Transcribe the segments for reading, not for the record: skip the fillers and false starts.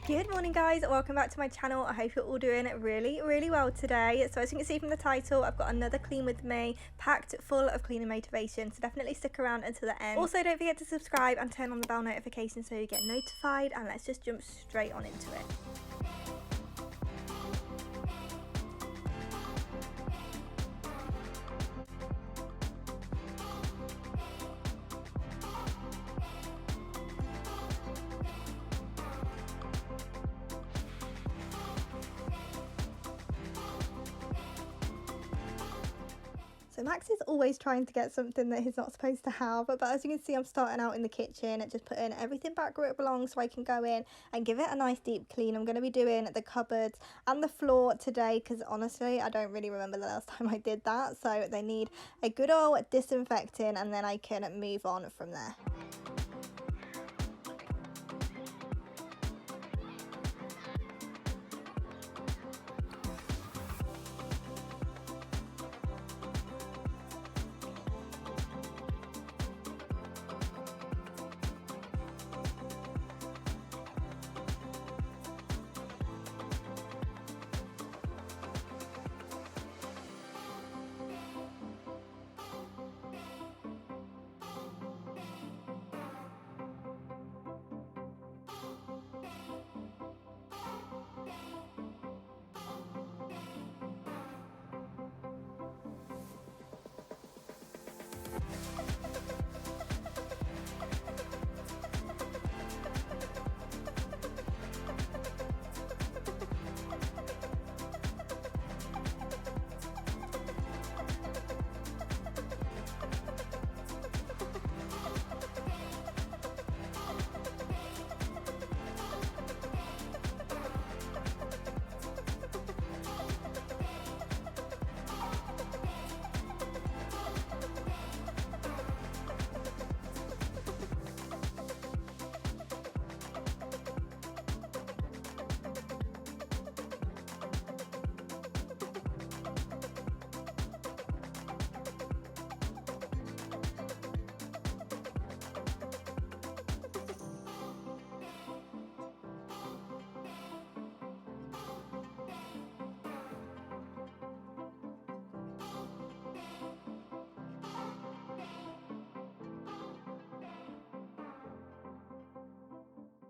Good morning guys, welcome back to my channel. I hope you're all doing really well today. So as you can see from the title, I've got another clean with me packed full of cleaning motivation, so definitely stick around until the end. Also, don't forget to subscribe and turn on the bell notification so you get notified, and let's just jump straight on into it. So Max is always trying to get something that he's not supposed to have, but as you can see, I'm starting out in the kitchen and just putting everything back where it belongs so I can go in and give it a nice deep clean. I'm going to be doing the cupboards and the floor today because honestly I don't really remember the last time I did that, so they need a good old disinfecting and then I can move on from there.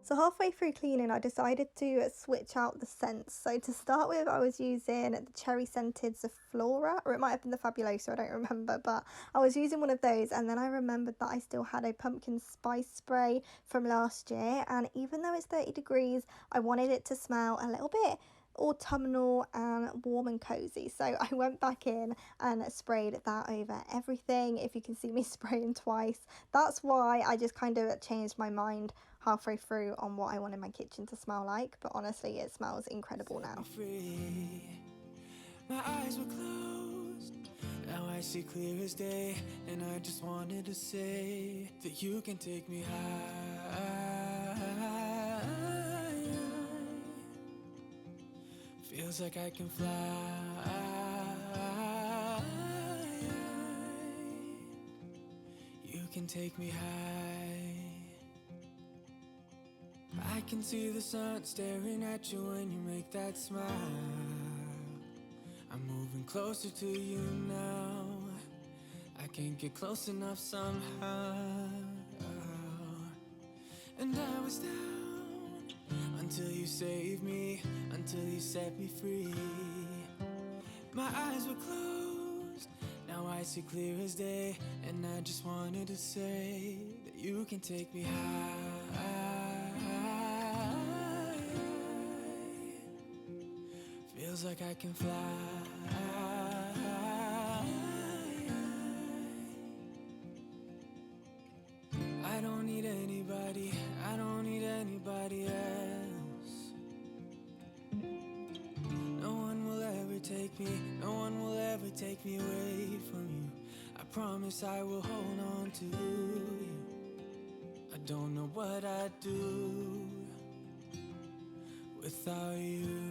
So halfway through cleaning, I decided to switch out the scents. So to start with, I was using the cherry scented Zaflora, or it might have been the Fabuloso, I don't remember, but I was using one of those, and then I remembered that I still had a pumpkin spice spray from last year, and even though it's 30 degrees, I wanted it to smell a little bit autumnal and warm and cozy, so I went back in and sprayed that over everything. If you can see me spraying twice, that's why I just kind of changed my mind halfway through on what I wanted my kitchen to smell like, but honestly it smells incredible now. My eyes were closed, now I see clear as day, and I just wanted to say that you can take me high. Feels like I can fly. You can take me high. I can see the sun staring at you when you make that smile. I'm moving closer to you now. I can't get close enough somehow. And I was down until you saved me, until you set me free. My eyes were closed, now I see clear as day, and I just wanted to say that you can take me high. Feels like I can fly. I don't need anybody, I don't need anybody else. No one will ever take me, no one will ever take me away from you. I promise I will hold on to you. I don't know what I'd do without you.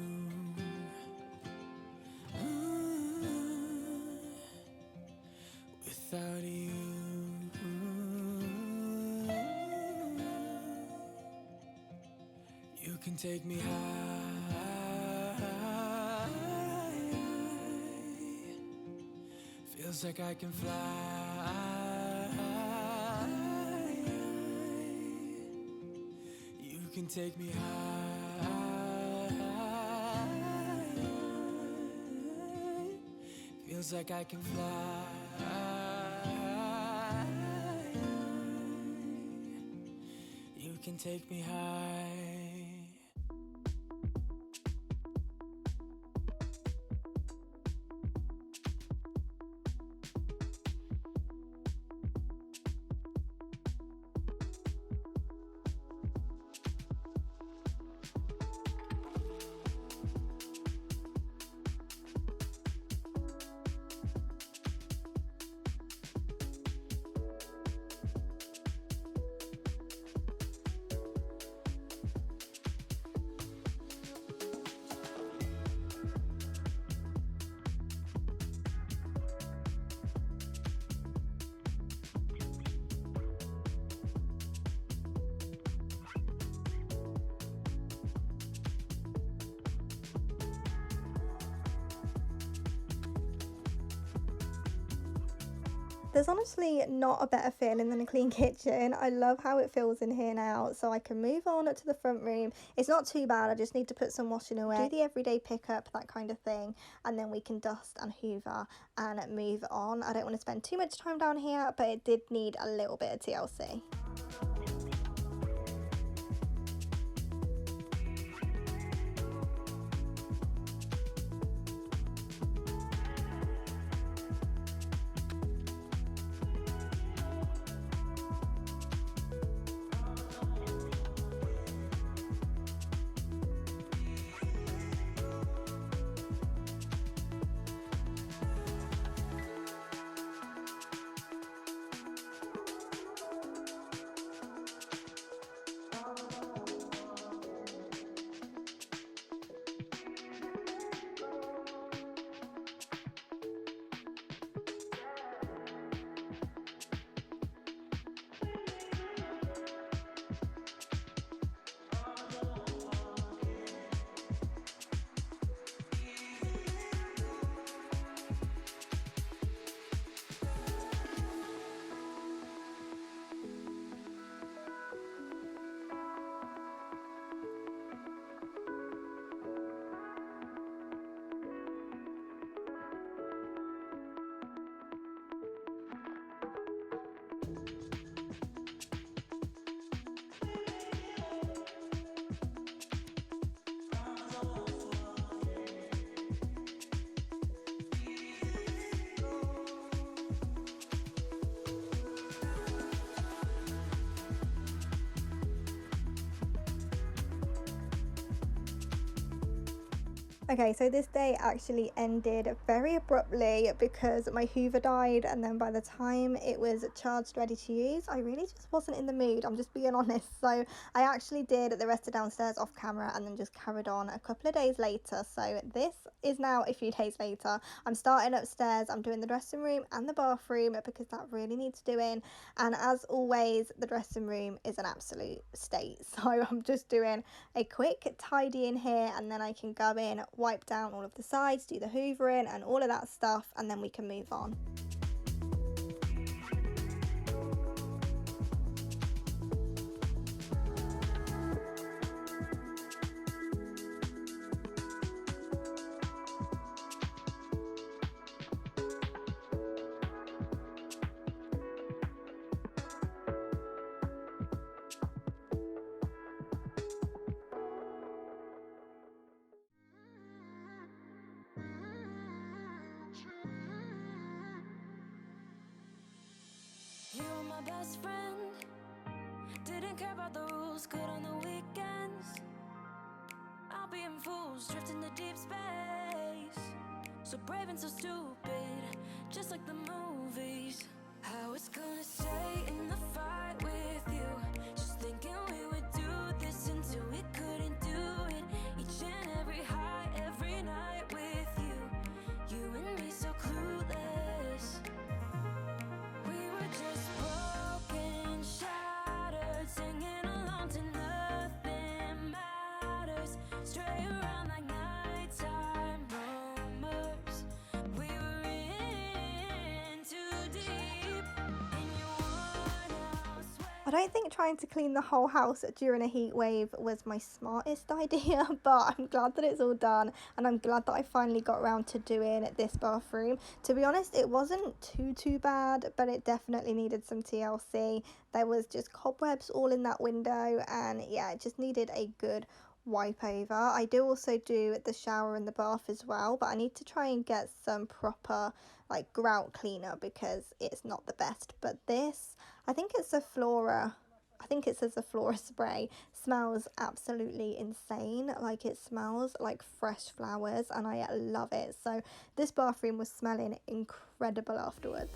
Without you. You can take me high. Feels like I can fly. You can take me high. Feels like I can fly. You can take me high. There's honestly not a better feeling than a clean kitchen. I love how it feels in here now, so I can move on to the front room. It's not too bad, I just need to put some washing away, do the everyday pickup, that kind of thing, and then we can dust and hoover and move on. I don't want to spend too much time down here, but it did need a little bit of TLC. Okay, so this day actually ended very abruptly because my Hoover died, and then by the time it was charged ready to use, I really just wasn't in the mood, I'm just being honest. So I actually did the rest of downstairs off camera and then just carried on a couple of days later. So this is now a few days later. I'm starting upstairs, I'm doing the dressing room and the bathroom because that really needs doing, and as always the dressing room is an absolute state, so I'm just doing a quick tidy in here and then I can go in, wipe down all of the sides, do the hoovering and all of that stuff, and then we can move on. You were my best friend, didn't care about the rules, good on the weekends. I'll be in fools, drifting to deep space. So brave and so stupid, just like the movies. I was gonna stay in the fight with you, just thinking we would do this until we couldn't do it. Each and every high, every night with you, you and me so clueless. We were just broken, shattered, singing along to nothing matters. I don't think trying to clean the whole house during a heat wave was my smartest idea, but I'm glad that it's all done, and I'm glad that I finally got around to doing this bathroom. To be honest, it wasn't too bad, but it definitely needed some TLC. There was just cobwebs all in that window, and yeah, it just needed a good wipe over. I do also do the shower and the bath as well, but I need to try and get some proper like grout cleaner because it's not the best. But this, I think it's a Flora, I think it says a Flora spray, smells absolutely insane. Like, it smells like fresh flowers and I love it. So this bathroom was smelling incredible afterwards.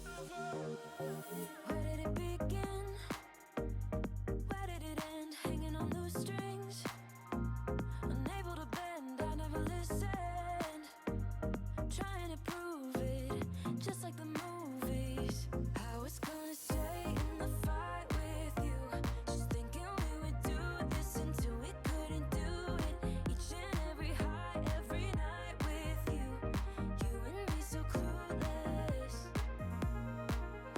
Where did it begin? Where did it end? Hanging on loose strings, unable to bend. I never listened, trying to prove it, just like the movies. I was gonna stay in the fight with you, just thinking we would do this until we couldn't do it. Each and every high, every night with you, you and me so clueless.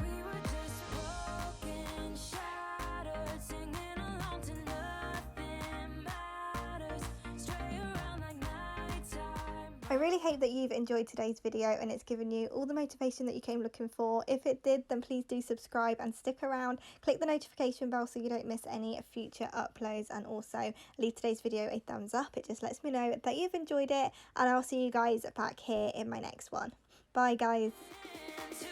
We were just broken, shattered, singing along to nothing matters, stray around like nighttime. I really hope that you've enjoyed today's video and it's given you all the motivation that you came looking for. If it did, then please do subscribe and stick around. Click the notification bell so you don't miss any future uploads, and also leave today's video a thumbs up. It just lets me know that you've enjoyed it, and I'll see you guys back here in my next one. Bye guys. To